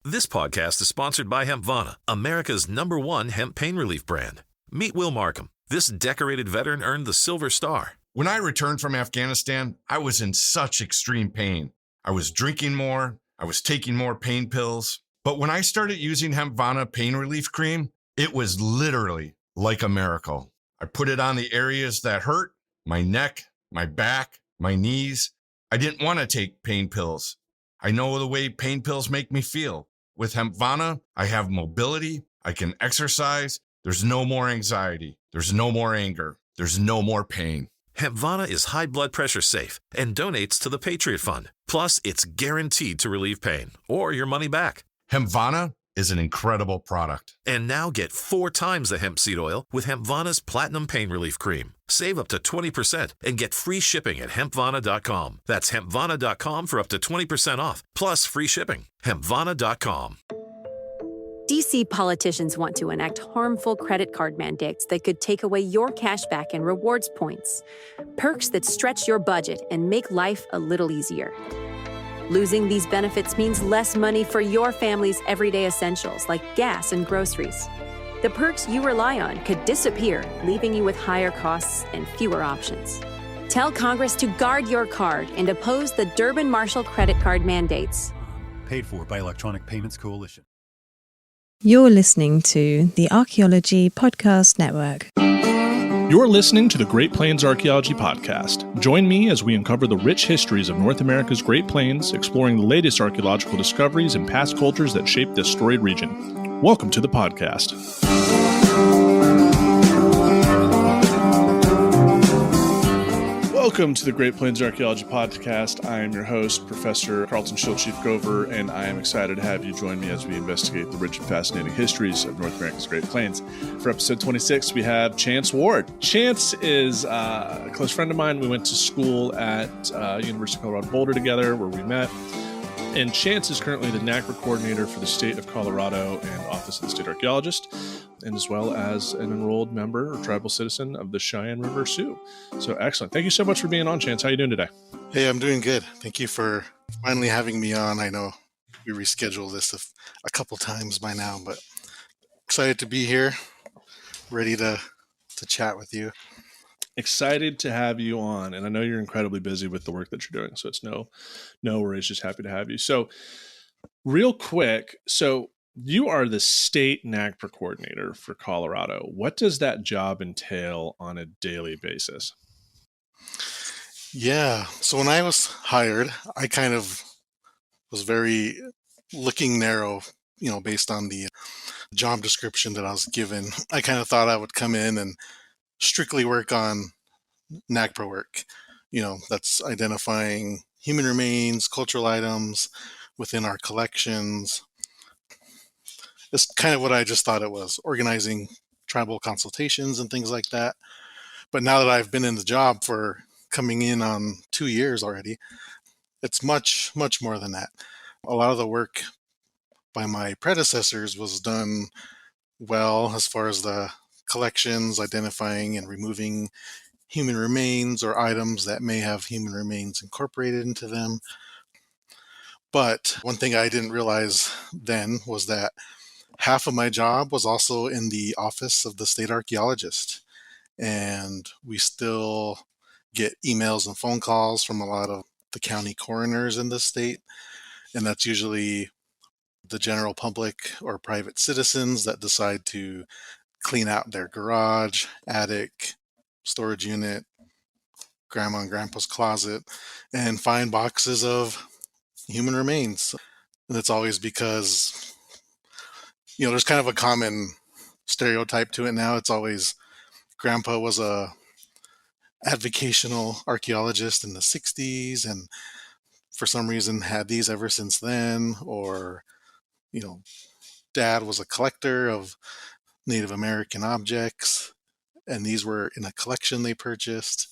This podcast is sponsored by Hempvana, America's #1 hemp pain relief brand. Meet Will Markham. This decorated veteran earned the Silver Star. When I returned from Afghanistan, I was in such extreme pain. I was drinking more, I was taking more pain pills. But when I started using Hempvana pain relief cream, it was literally like a miracle. I put it on the areas that hurt, my neck, my back, my knees. I didn't want to take pain pills. I know the way pain pills make me feel. With Hempvana, I have mobility, I can exercise, there's no more anxiety, there's no more anger, there's no more pain. Hempvana is high blood pressure safe and donates to the Patriot Fund. Plus, it's guaranteed to relieve pain or your money back. Hempvana is an incredible product. And now get 4 times the hemp seed oil with Hempvana's Platinum Pain Relief Cream. Save up to 20% and get free shipping at hempvana.com. That's hempvana.com for up to 20% off, plus free shipping. Hempvana.com. DC politicians want to enact harmful credit card mandates that could take away your cash back and rewards points. Perks that stretch your budget and make life a little easier. Losing these benefits means less money for your family's everyday essentials like gas and groceries. The perks you rely on could disappear, leaving you with higher costs and fewer options. Tell Congress to guard your card and oppose the Durbin-Marshall credit card mandates. Paid for by Electronic Payments Coalition. You're listening to the Archaeology Podcast Network. You're listening to the Great Plains Archaeology Podcast. Join me as we uncover the rich histories of North America's Great Plains, exploring the latest archaeological discoveries and past cultures that shape this storied region. Welcome to the podcast. Welcome to the Great Plains Archaeology Podcast. I am your host, Professor Carlton Shield Chief Gover, and I am excited to have you join me as we investigate the rich and fascinating histories of North America's Great Plains. For episode 26, we have Chance Ward. Chance is a close friend of mine. We went to school at University of Colorado Boulder together, where we met. And Chance is currently the NAGPRA Coordinator for the state of Colorado and Office of the State Archaeologist, and as well as an enrolled member or tribal citizen of the Cheyenne River Sioux. So excellent. Thank you so much for being on, Chance. How are you doing today? Hey, I'm doing good. Thank you for finally having me on. I know we rescheduled this a couple times by now, but excited to be here, ready to chat with you. Excited to have you on, and I know you're incredibly busy with the work that you're doing, so it's no worries, just happy to have you. So real quick, so you are the state NAGPRA coordinator for Colorado. What does that job entail on a daily basis? Yeah, so when I was hired, I kind of was very looking narrow, based on the job description that I was given. I kind of thought I would come in and strictly work on NAGPRA work. That's identifying human remains, cultural items within our collections. It's kind of what I just thought it was, organizing tribal consultations and things like that. But now that I've been in the job for coming in on 2 years already, it's much, much more than that. A lot of the work by my predecessors was done well as far as the collections, identifying and removing human remains or items that may have human remains incorporated into them. But one thing I didn't realize then was that half of my job was also in the office of the state archaeologist. And we still get emails and phone calls from a lot of the county coroners in the state. And that's usually the general public or private citizens that decide to clean out their garage, attic, storage unit, grandma and grandpa's closet, and find boxes of human remains. And it's always because, there's kind of a common stereotype to it now. It's always grandpa was a avocational archaeologist in the 60s and for some reason had these ever since then, or, dad was a collector of Native American objects, and these were in a collection they purchased.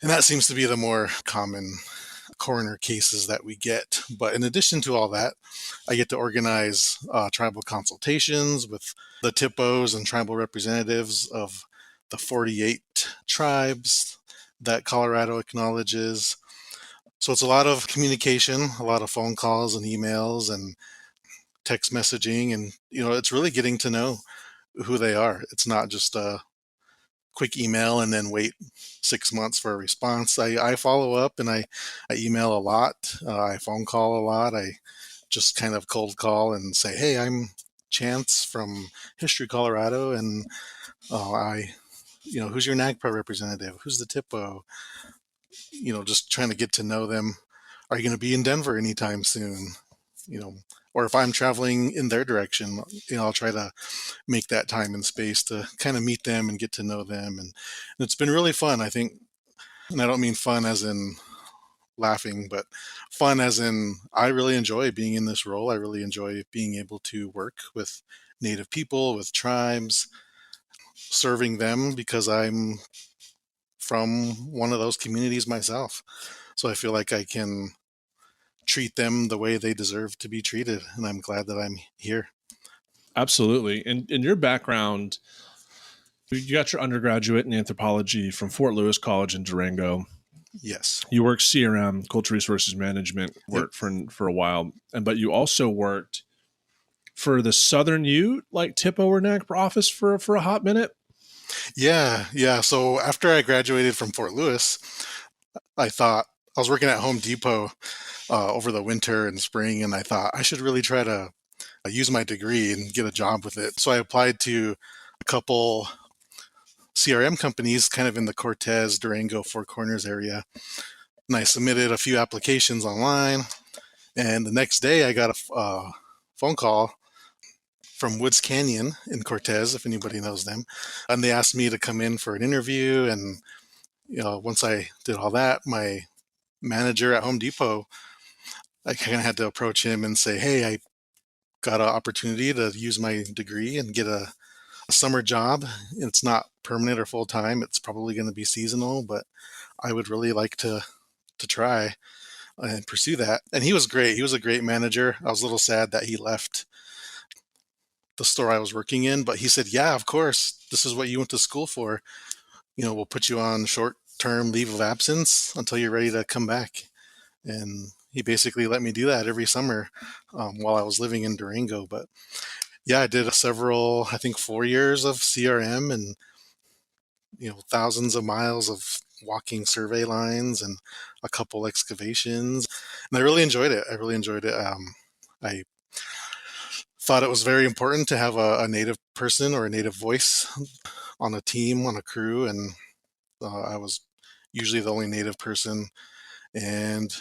And that seems to be the more common coroner cases that we get. But in addition to all that, I get to organize tribal consultations with the TIPOs and tribal representatives of the 48 tribes that Colorado acknowledges. So it's a lot of communication, a lot of phone calls and emails, and text messaging, and it's really getting to know who they are. It's not just a quick email and then wait 6 months for a response. I follow up, and I email a lot. I phone call a lot. I just kind of cold call and say, hey, I'm Chance from History Colorado, and who's your NAGPRA representative? Who's the TIPO? Just trying to get to know them. Are you going to be in Denver anytime soon? Or if I'm traveling in their direction, I'll try to make that time and space to kind of meet them and get to know them. And it's been really fun, I think. And I don't mean fun as in laughing, but fun as in I really enjoy being in this role. I really enjoy being able to work with Native people, with tribes, serving them, because I'm from one of those communities myself. So I feel like I can treat them the way they deserve to be treated. And I'm glad that I'm here. Absolutely. And in your background, you got your undergraduate in anthropology from Fort Lewis College in Durango. Yes. You worked CRM, Cultural Resources Management, worked for a while. But you also worked for the Southern Ute, like TIPO or NAGPRA office for a hot minute. Yeah. So after I graduated from Fort Lewis, I thought I was working at Home Depot over the winter and spring, and I thought I should really try to use my degree and get a job with it. So I applied to a couple CRM companies kind of in the Cortez, Durango, Four Corners area. And I submitted a few applications online. And the next day I got a phone call from Woods Canyon in Cortez, if anybody knows them. And they asked me to come in for an interview. And once I did all that, my manager at Home Depot, I kind of had to approach him and say, hey, I got an opportunity to use my degree and get a summer job. It's not permanent or full time. It's probably going to be seasonal, but I would really like to try and pursue that. And he was great. He was a great manager. I was a little sad that he left the store I was working in, but he said, yeah, of course, this is what you went to school for. We'll put you on short-term leave of absence until you're ready to come back. And he basically let me do that every summer while I was living in Durango. But yeah, I did several, I think 4 years of CRM, and thousands of miles of walking survey lines and a couple excavations. And I really enjoyed it. I thought it was very important to have a Native person or a Native voice on a team, on a crew. And I was usually the only Native person. And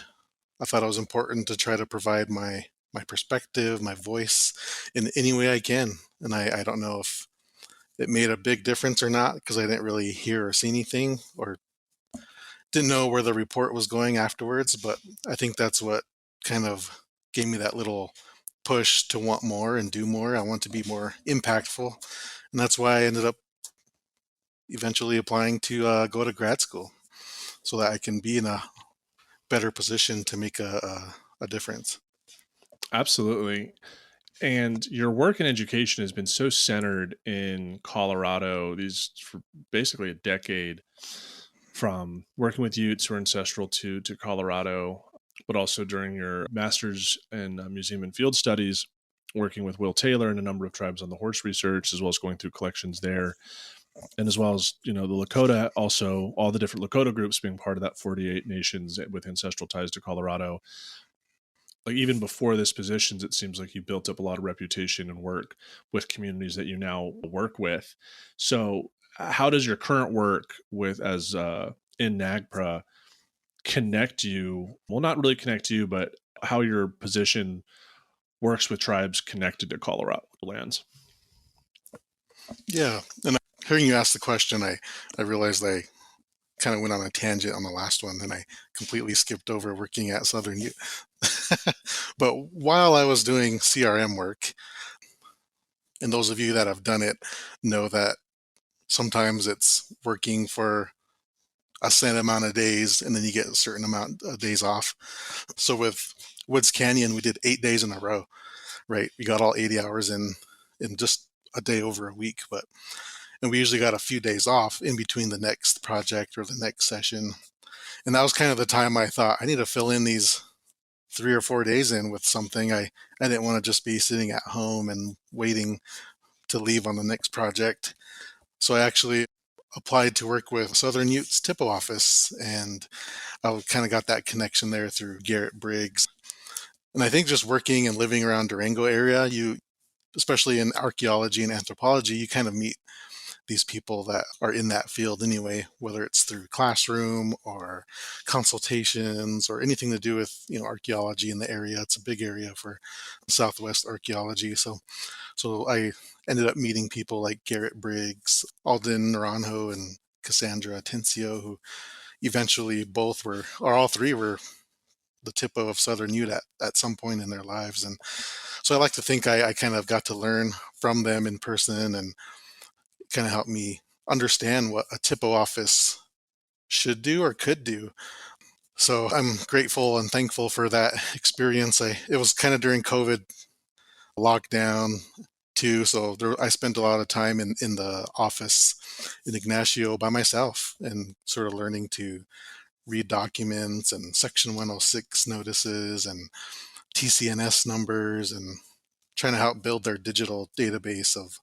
I thought it was important to try to provide my perspective, my voice in any way I can. And I don't know if it made a big difference or not, because I didn't really hear or see anything, or didn't know where the report was going afterwards. But I think that's what kind of gave me that little push to want more and do more. I want to be more impactful. And that's why I ended up eventually applying to go to grad school, so that I can be in a better position to make a difference. Absolutely. And your work in education has been so centered in Colorado for basically a decade, from working with Utes who are ancestral to Colorado, but also during your master's in museum and field studies, working with Will Taylor and a number of tribes on the horse research, as well as going through collections there. And as well as, the Lakota, also all the different Lakota groups being part of that 48 nations with ancestral ties to Colorado. Like, even before this positions, it seems like you built up a lot of reputation and work with communities that you now work with. So how does your current work in NAGPRA connect you? Well, not really connect you, but how your position works with tribes connected to Colorado lands? Yeah. And hearing you ask the question, I realized I kind of went on a tangent on the last one, and I completely skipped over working at Southern Ute. But while I was doing CRM work, and those of you that have done it know that sometimes it's working for a set amount of days, and then you get a certain amount of days off. So with Woods Canyon, we did 8 days in a row, right? We got all 80 hours in just a day over a week, and we usually got a few days off in between the next project or the next session. And that was kind of the time I thought I need to fill in these 3 or 4 days in with something. I didn't want to just be sitting at home and waiting to leave on the next project. So I actually applied to work with Southern Utes TIPO office, and I kind of got that connection there through Garrett Briggs. And I think just working and living around Durango area, especially in archaeology and anthropology, you kind of meet these people that are in that field anyway, whether it's through classroom or consultations or anything to do with, archaeology in the area. It's a big area for Southwest archaeology. So I ended up meeting people like Garrett Briggs, Alden Naranjo, and Cassandra Atencio, who eventually all three were the TIPO of Southern Ute at some point in their lives. And so I like to think I kind of got to learn from them in person, and kind of helped me understand what a TIPO office should do or could do. So I'm grateful and thankful for that experience. It was kind of during COVID lockdown too, so I spent a lot of time in the office in Ignacio by myself and sort of learning to read documents and Section 106 notices and TCNS numbers, and trying to help build their digital database of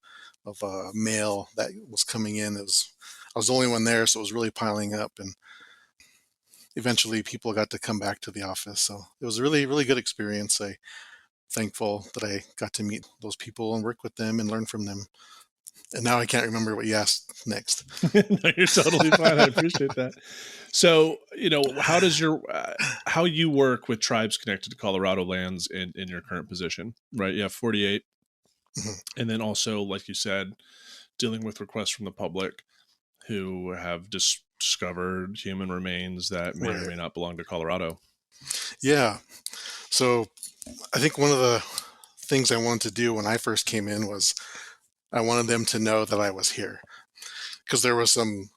mail that was coming in. I was the only one there, so it was really piling up, and eventually people got to come back to the office. So it was a really, really good experience. I'm thankful that I got to meet those people and work with them and learn from them. And now I can't remember what you asked next. No, you're totally fine. I appreciate that. So, how does how you work with tribes connected to Colorado lands in your current position, right? You have 48. Mm-hmm. And then also, like you said, dealing with requests from the public who have discovered human remains that may or may not belong to Colorado. Yeah. So I think one of the things I wanted to do when I first came in was I wanted them to know that I was here, because there was some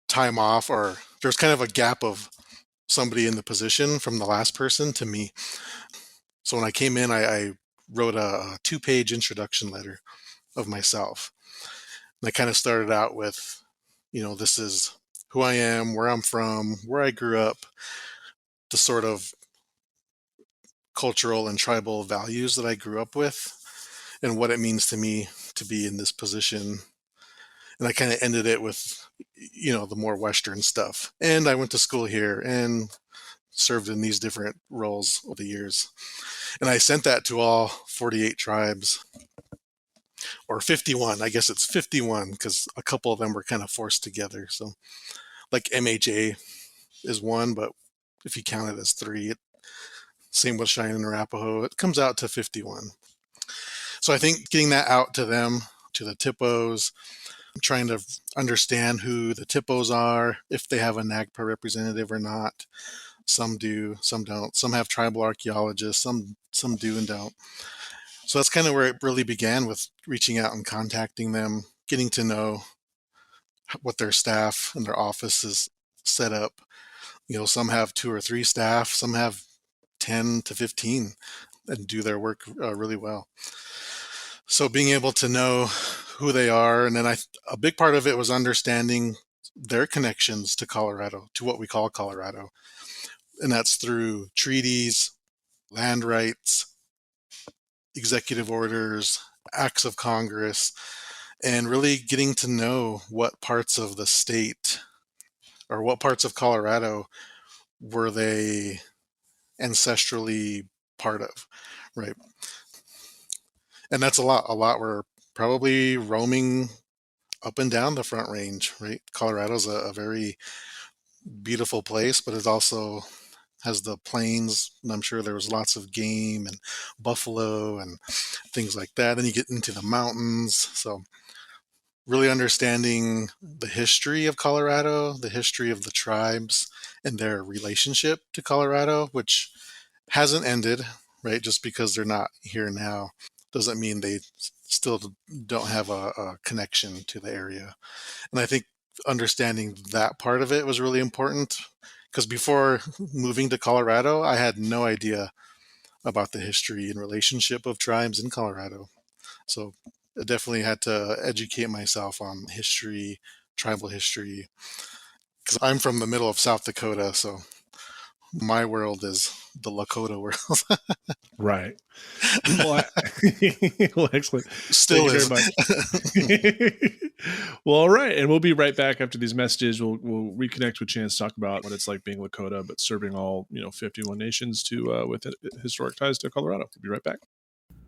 time off, or there's kind of a gap of somebody in the position from the last person to me. So when I came in, I wrote a 2-page introduction letter of myself. And I kind of started out with, this is who I am, where I'm from, where I grew up, the sort of cultural and tribal values that I grew up with, and what it means to me to be in this position. And I kind of ended it with, the more Western stuff. And I went to school here and served in these different roles over the years. And I sent that to all 48 tribes, or 51. I guess it's 51 because a couple of them were kind of forced together. So like MHA is one, but if you count it as 3, same with Cheyenne and Arapaho, it comes out to 51. So I think getting that out to them, to the TIPOs, trying to understand who the TIPOs are, if they have a NAGPRA representative or not. Some do, some don't. Some have tribal archaeologists, some do and don't. So that's kind of where it really began, with reaching out and contacting them, getting to know what their staff and their office is set up. Some have 2 or 3 staff, some have 10 to 15 and do their work really well. So being able to know who they are, and then a big part of it was understanding their connections to Colorado, to what we call Colorado. And that's through treaties, land rights, executive orders, acts of Congress, and really getting to know what parts of the state, or what parts of Colorado were they ancestrally part of, right? And that's a lot. Were probably roaming up and down the Front Range, right? Colorado's a very beautiful place, but it also has the plains, and I'm sure there was lots of game and buffalo and things like that. Then you get into the mountains. So really understanding the history of Colorado, the history of the tribes and their relationship to Colorado, which hasn't ended, right? Just because they're not here now doesn't mean they still don't have a connection to the area. And I think understanding that part of it was really important, because before moving to Colorado, I had no idea about the history and relationship of tribes in Colorado. So I definitely had to educate myself on history, tribal history, because I'm from the middle of South Dakota. So My world is the Lakota world. Right. Well, well, excellent. Still Thank is. you very much. Well, all right. And we'll be right back after these messages. We'll reconnect with Chance, talk about what it's like being Lakota, but serving all 51 nations with historic ties to Colorado. We'll be right back.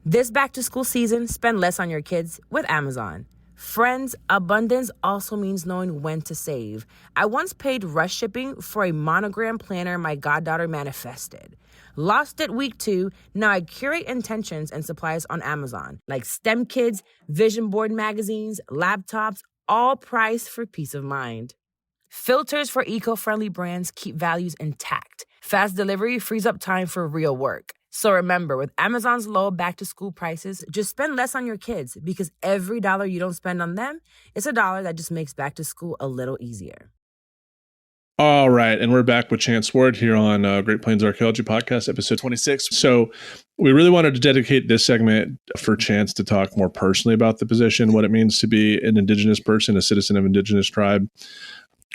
This back-to-school season, spend less on your kids with Amazon. Friends, abundance also means knowing when to save. I once paid rush shipping for a monogram planner my goddaughter manifested. Lost it week 2, now I curate intentions and supplies on Amazon, like STEM kits, vision board magazines, laptops, all priced for peace of mind. Filters for eco-friendly brands keep values intact. Fast delivery frees up time for real work. So remember, with Amazon's low back-to-school prices, just spend less on your kids, because every dollar you don't spend on them is a dollar that just makes back-to-school a little easier. All right, and we're back with Chance Ward here on Great Plains Archaeology Podcast, episode 26. So we really wanted to dedicate this segment for Chance to talk more personally about the position, what it means to be an Indigenous person, a citizen of Indigenous tribe,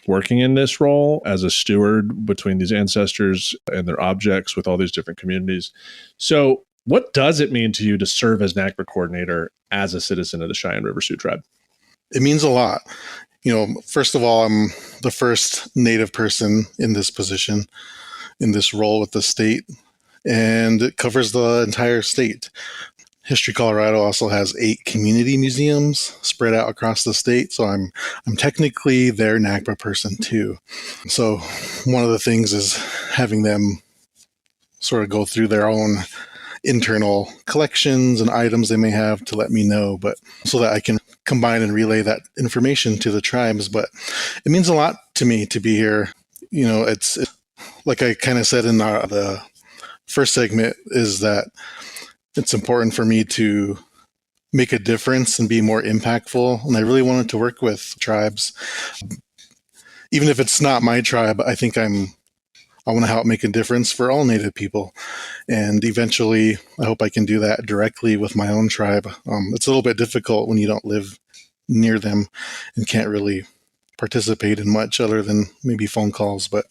working in this role as a steward between these ancestors and their objects with all these different communities. So what does it mean to you to serve as NAGPRA Coordinator as a citizen of the Cheyenne River Sioux Tribe? It means a lot. First of all, I'm the first Native person in this position, in this role with the state, and it covers the entire state. History Colorado also has 8 community museums spread out across the state, so I'm technically their NAGPRA person too. So one of the things is having them sort of go through their own internal collections and items they may have to let me know, but so that I can combine and relay that information to the tribes. But it means a lot to me to be here. It's like I kind of said in the first segment, is that it's important for me to make a difference and be more impactful. And I really wanted to work with tribes. Even if it's not my tribe, I think I want to help make a difference for all Native people. And eventually, I hope I can do that directly with my own tribe. It's a little bit difficult when you don't live near them and can't really participate in much other than maybe phone calls. But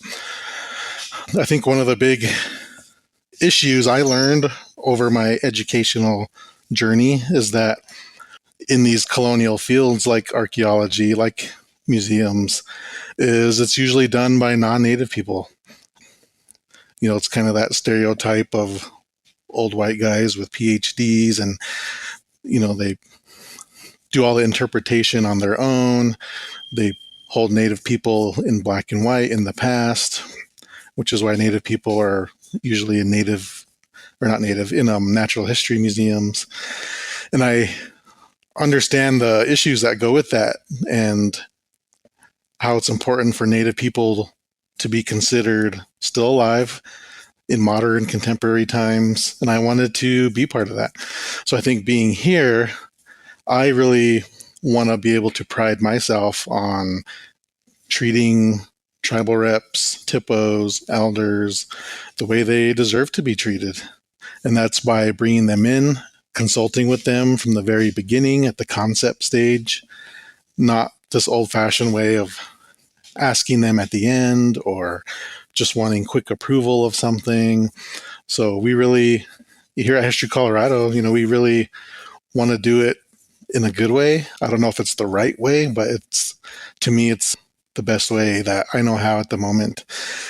I think one of the big issues I learned over my educational journey is that in these colonial fields like archaeology, like museums, it's usually done by non-Native people. It's kind of that stereotype of old white guys with PhDs, and they do all the interpretation on their own. They hold Native people in black and white in the past, which is why Native people are usually in natural history museums. And I understand the issues that go with that and how it's important for Native people to be considered still alive in modern contemporary times. And I wanted to be part of that. So I think being here, I really want to be able to pride myself on treating tribal reps, TIPOs, elders, the way they deserve to be treated. And that's by bringing them in, consulting with them from the very beginning at the concept stage, not this old-fashioned way of asking them at the end or just wanting quick approval of something. So we really, here at History Colorado, we really want to do it in a good way. I don't know if it's the right way, but to me, it's the best way that I know how at the moment.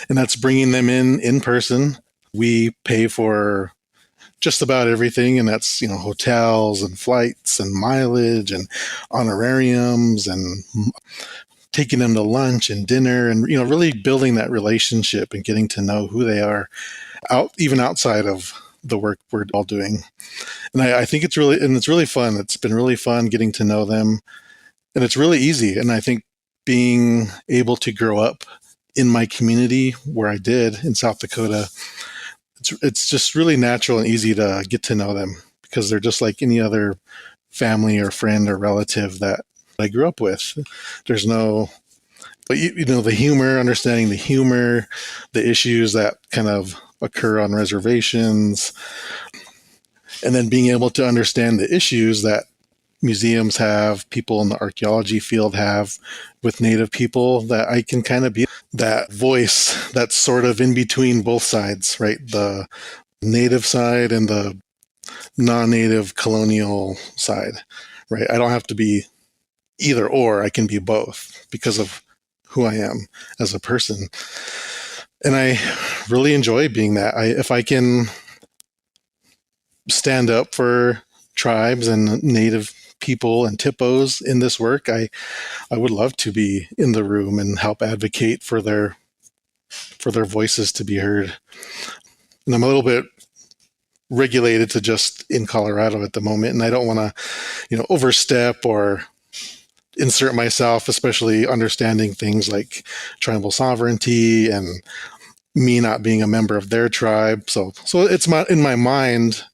And that's bringing them in person. We pay for just about everything, and that's, hotels and flights and mileage and honorariums and taking them to lunch and dinner and, really building that relationship and getting to know who they are even outside of the work we're all doing. And I think it's really fun. It's been really fun getting to know them, and it's really easy. And I think being able to grow up in my community where I did in South Dakota, it's just really natural and easy to get to know them because they're just like any other family or friend or relative that I grew up with. There's no, but the humor, understanding the humor, the issues that kind of occur on reservations, and then being able to understand the issues that museums have, people in the archaeology field have with Native people, that I can kind of be that voice that's sort of in between both sides, right? The Native side and the non-Native colonial side, right? I don't have to be either or, I can be both because of who I am as a person. And I really enjoy being that. If I can stand up for tribes and Native people and TIPOs in this work, I would love to be in the room and help advocate for their voices to be heard. And I'm a little bit regulated to just in Colorado at the moment, and I don't want to, overstep or insert myself, especially understanding things like tribal sovereignty and me not being a member of their tribe. So it's in my mind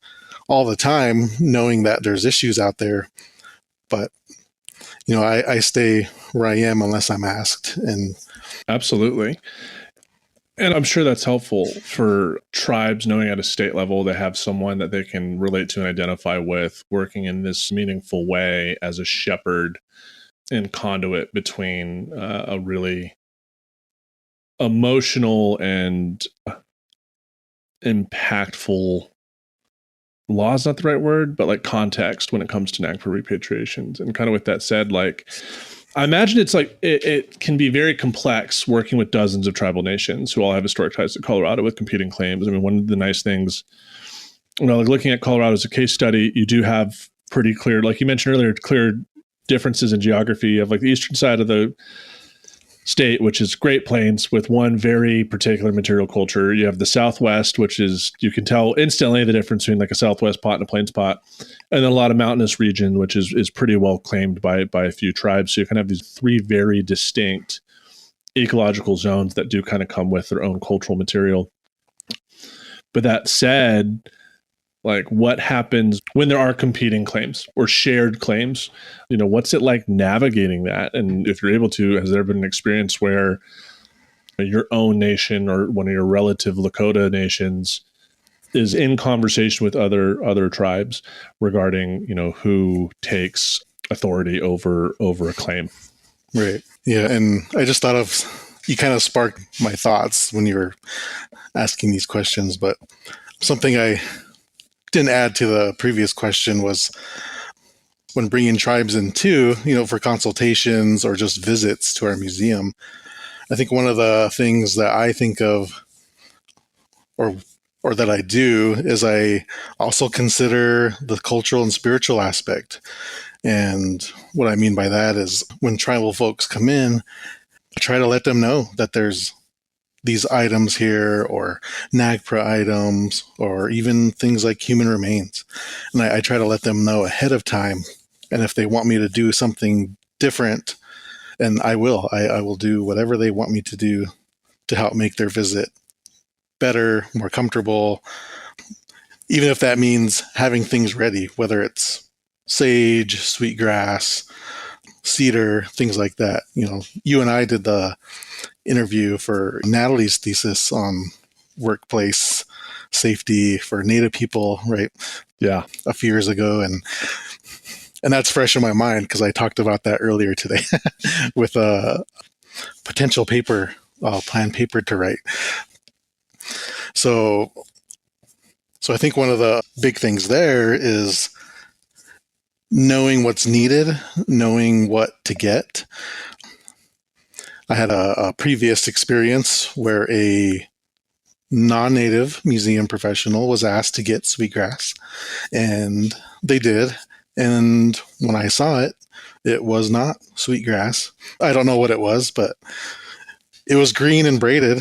all the time, knowing that there's issues out there. But, I stay where I am unless I'm asked. And absolutely. And I'm sure that's helpful for tribes knowing at a state level they have someone that they can relate to and identify with, working in this meaningful way as a shepherd and conduit between a really emotional and impactful, law is not the right word, but like context when it comes to NAGPRA repatriations. And kind of with that said, like, I imagine it's like it can be very complex working with dozens of tribal nations who all have historic ties to Colorado with competing claims. I mean, one of the nice things, like looking at Colorado as a case study, you do have pretty clear, like you mentioned earlier, clear differences in geography of like the eastern side of the state, which is Great Plains, with one very particular material culture. You have the Southwest, which is, you can tell instantly the difference between like a Southwest pot and a Plains pot, and then a lot of mountainous region, which is pretty well claimed by a few tribes. So you kind of have these three very distinct ecological zones that do kind of come with their own cultural material. But that said, like, what happens when there are competing claims or shared claims? What's it like navigating that? And if you're able to, has there been an experience where your own nation or one of your relative Lakota nations is in conversation with other tribes regarding, who takes authority over a claim? Right. Yeah. And I just thought of, you kind of sparked my thoughts when you were asking these questions, but something I didn't add to the previous question was when bringing tribes in too, for consultations or just visits to our museum. I think one of the things that I think of or that I do is I also consider the cultural and spiritual aspect. And what I mean by that is when tribal folks come in, I try to let them know that there's these items here, or NAGPRA items, or even things like human remains. And I try to let them know ahead of time. And if they want me to do something different, and I will do whatever they want me to do to help make their visit better, more comfortable, even if that means having things ready, whether it's sage, sweetgrass, cedar, things like that. You and I did the interview for Natalie's thesis on workplace safety for Native people, right? Yeah, a few years ago, and that's fresh in my mind because I talked about that earlier today with a potential planned paper to write. So I think one of the big things there is knowing what's needed, knowing what to get. I had a previous experience where a non-Native museum professional was asked to get sweetgrass, and they did. And when I saw it, it was not sweetgrass. I don't know what it was, but it was green and braided,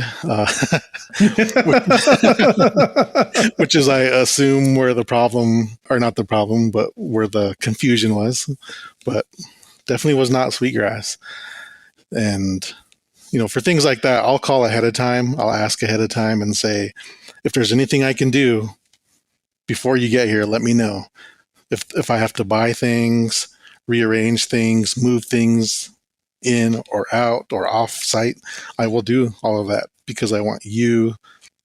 which is, I assume, where the problem, or not the problem, but where the confusion was. But definitely was not sweetgrass. And, for things like that, I'll call ahead of time. I'll ask ahead of time and say, if there's anything I can do before you get here, let me know. If I have to buy things, rearrange things, move things in or out or off site, I will do all of that because I want you.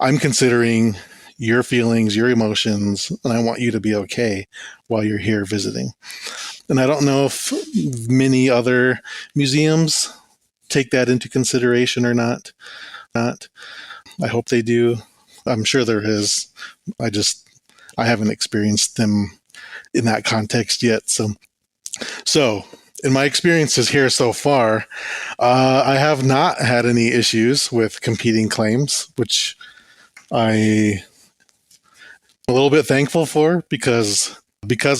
I'm considering your feelings, your emotions, and I want you to be okay while you're here visiting. And I don't know if many other museums take that into consideration or not. I hope they do. I'm sure there is. I haven't experienced them in that context yet. So in my experiences here so far, I have not had any issues with competing claims, which I'm a little bit thankful for because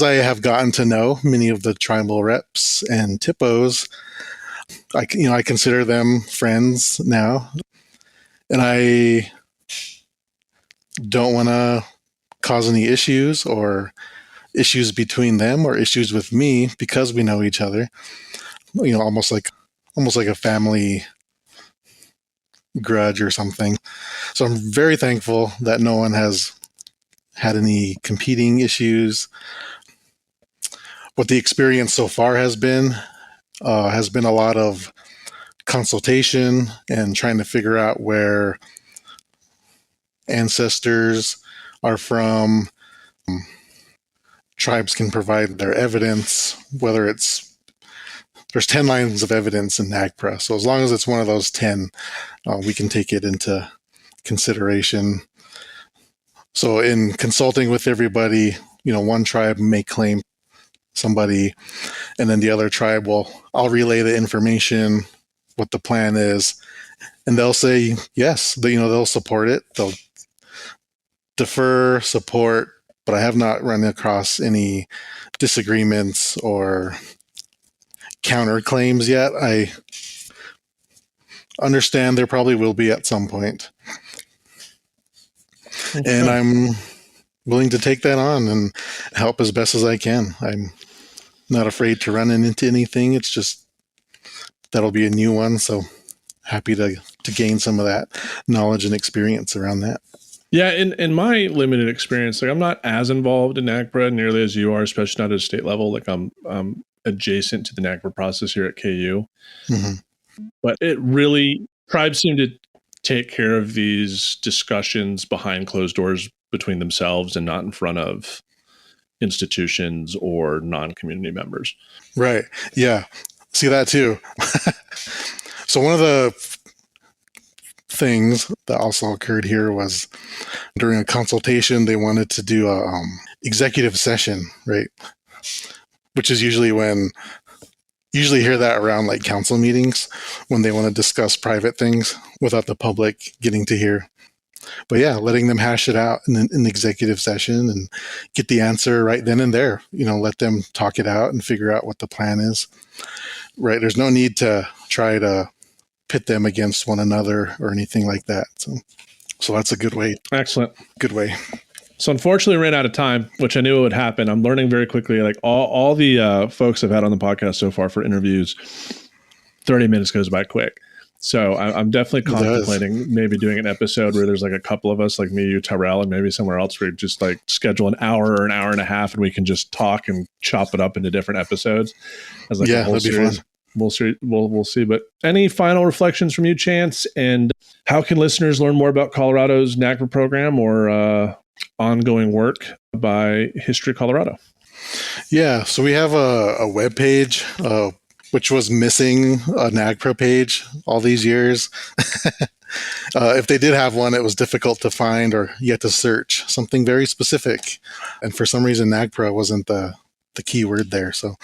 I have gotten to know many of the tribal reps and TIPOs. I consider them friends now, and I don't want to cause any issues or issues between them or issues with me because we know each other. Almost like a family grudge or something. So I'm very thankful that no one has had any competing issues. What the experience so far has been a lot of consultation and trying to figure out where ancestors are from. Tribes can provide their evidence, whether there's 10 lines of evidence in NAGPRA. So as long as it's one of those 10, we can take it into consideration. So in consulting with everybody, one tribe may claim somebody, and then the other tribe I'll relay the information, what the plan is, and they'll say yes. They'll support it. They'll defer, support, but I have not run across any disagreements or counterclaims yet. I understand there probably will be at some point. Okay. And I'm willing to take that on and help as best as I can. I'm not afraid to run into anything. It's just that'll be a new one. So happy to gain some of that knowledge and experience around that. Yeah, in my limited experience, I'm not as involved in NAGPRA nearly as you are, especially not at a state level. I'm adjacent to the NAGPRA process here at KU. Mm-hmm. But tribes seem to take care of these discussions behind closed doors between themselves and not in front of institutions or non-community members. Right. Yeah. See that too. So one of the things that also occurred here was during a consultation, they wanted to do a executive session, right? Which is usually hear that around like council meetings when they want to discuss private things without the public getting to hear. But yeah, letting them hash it out in an executive session and get the answer right then and there, let them talk it out and figure out what the plan is, right? There's no need to try to pit them against one another or anything like that. So that's a good way. Excellent. Good way. So unfortunately, we ran out of time, which I knew it would happen. I'm learning very quickly, like all the folks I've had on the podcast so far for interviews, 30 minutes goes by quick. So I'm definitely contemplating maybe doing an episode where there's like a couple of us, like me, you, Tyrell, and maybe somewhere else where we just like schedule an hour or an hour and a half and we can just talk and chop it up into different episodes as like a whole series. Fun. We'll see. But any final reflections from you, Chance? And how can listeners learn more about Colorado's NAGPRA program or ongoing work by History Colorado? Yeah, so we have a webpage, which was missing a NAGPRA page all these years. If they did have one, it was difficult to find or you had to search something very specific. And for some reason, NAGPRA wasn't the keyword there. So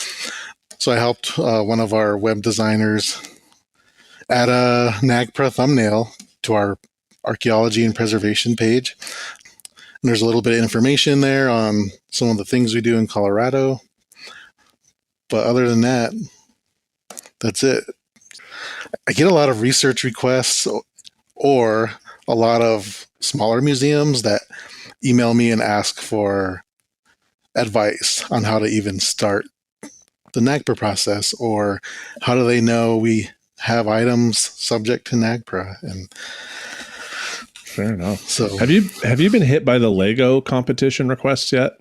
I helped one of our web designers add a NAGPRA thumbnail to our archaeology and preservation page. And there's a little bit of information there on some of the things we do in Colorado. But other than that, that's it. I get a lot of research requests or a lot of smaller museums that email me and ask for advice on how to even start the NAGPRA process, or how do they know we have items subject to NAGPRA? And fair enough. So have you been hit by the Lego competition requests yet?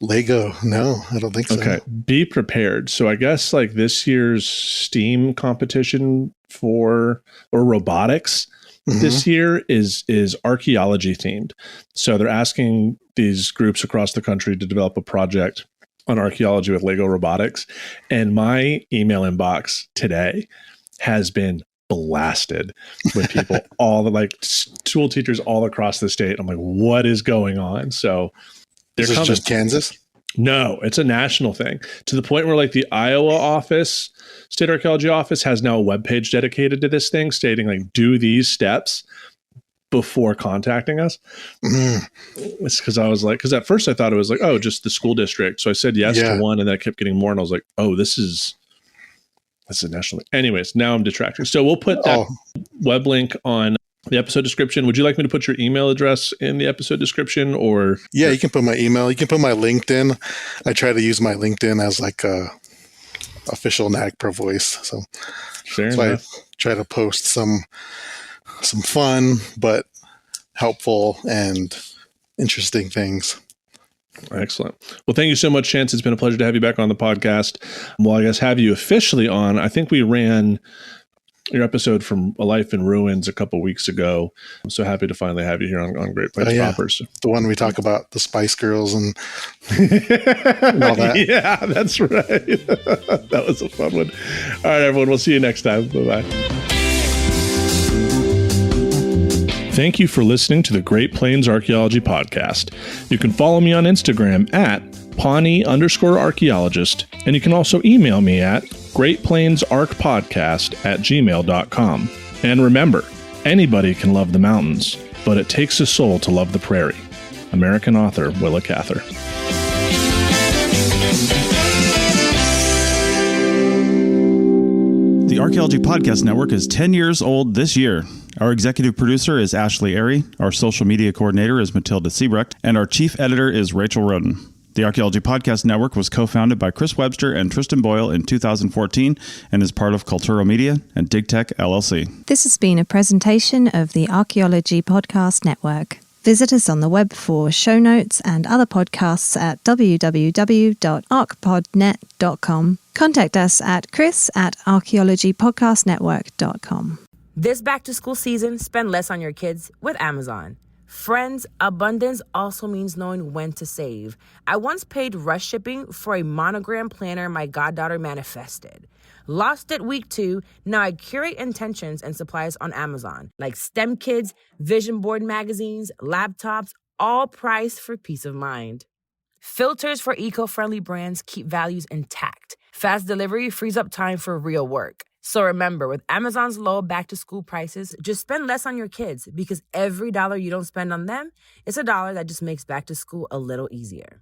Lego? No, I don't think so. Okay. Be prepared. So I guess like this year's STEAM competition or robotics this year is archaeology themed. So they're asking these groups across the country to develop a project on archaeology with Lego robotics, and my email inbox today has been blasted with people, all the like school teachers all across the state. I'm like, what is going on? So is this just Kansas? No, it's a national thing, to the point where like the Iowa office, state archaeology office, has now a webpage dedicated to this thing stating like, do these steps before contacting us. It's because I was like, because at first I thought it was like, oh, just the school district. So I said yes to one, and then I kept getting more, and I was like, oh, this is a national thing. Anyways, now I'm detracting. So we'll put that web link on the episode description. Would you like me to put your email address in the episode description, or? Yeah, you can put my email. You can put my LinkedIn. I try to use my LinkedIn as like a official NAGPRA voice. So I try to post some fun but helpful and interesting things. Excellent. Well, thank you so much, Chance. It's been a pleasure to have you back on the podcast. Well, I guess have you officially on. I think we ran your episode from A Life in Ruins a couple weeks ago. I'm so happy to finally have you here on Great Plains Proppers. The one we talk about the Spice Girls and all that. Yeah, that's right. That was a fun one. All right, everyone. We'll see you next time. Bye-bye. Thank you for listening to the Great Plains Archaeology Podcast. You can follow me on Instagram at Pawnee_archaeologist, and you can also email me at greatplainsarchpodcast@gmail.com. And remember, anybody can love the mountains, but it takes a soul to love the prairie. American author Willa Cather. The Archaeology Podcast Network is 10 years old this year. Our executive producer is Ashley Airy, our social media coordinator is Matilda Siebrecht, and our chief editor is Rachel Roden. The Archaeology Podcast Network was co-founded by Chris Webster and Tristan Boyle in 2014 and is part of Cultura Media and DigTech LLC. This has been a presentation of the Archaeology Podcast Network. Visit us on the web for show notes and other podcasts at www.archpodnet.com. Contact us at chris@archaeologypodcastnetwork.com. This back-to-school season, spend less on your kids with Amazon. Friends, abundance also means knowing when to save. I once paid rush shipping for a monogram planner my goddaughter manifested. Lost it week 2, now I curate intentions and supplies on Amazon, like STEM Kids, vision board magazines, laptops, all priced for peace of mind. Filters for eco-friendly brands keep values intact. Fast delivery frees up time for real work. So remember, with Amazon's low back-to-school prices, just spend less on your kids, because every dollar you don't spend on them is a dollar that just makes back to school a little easier.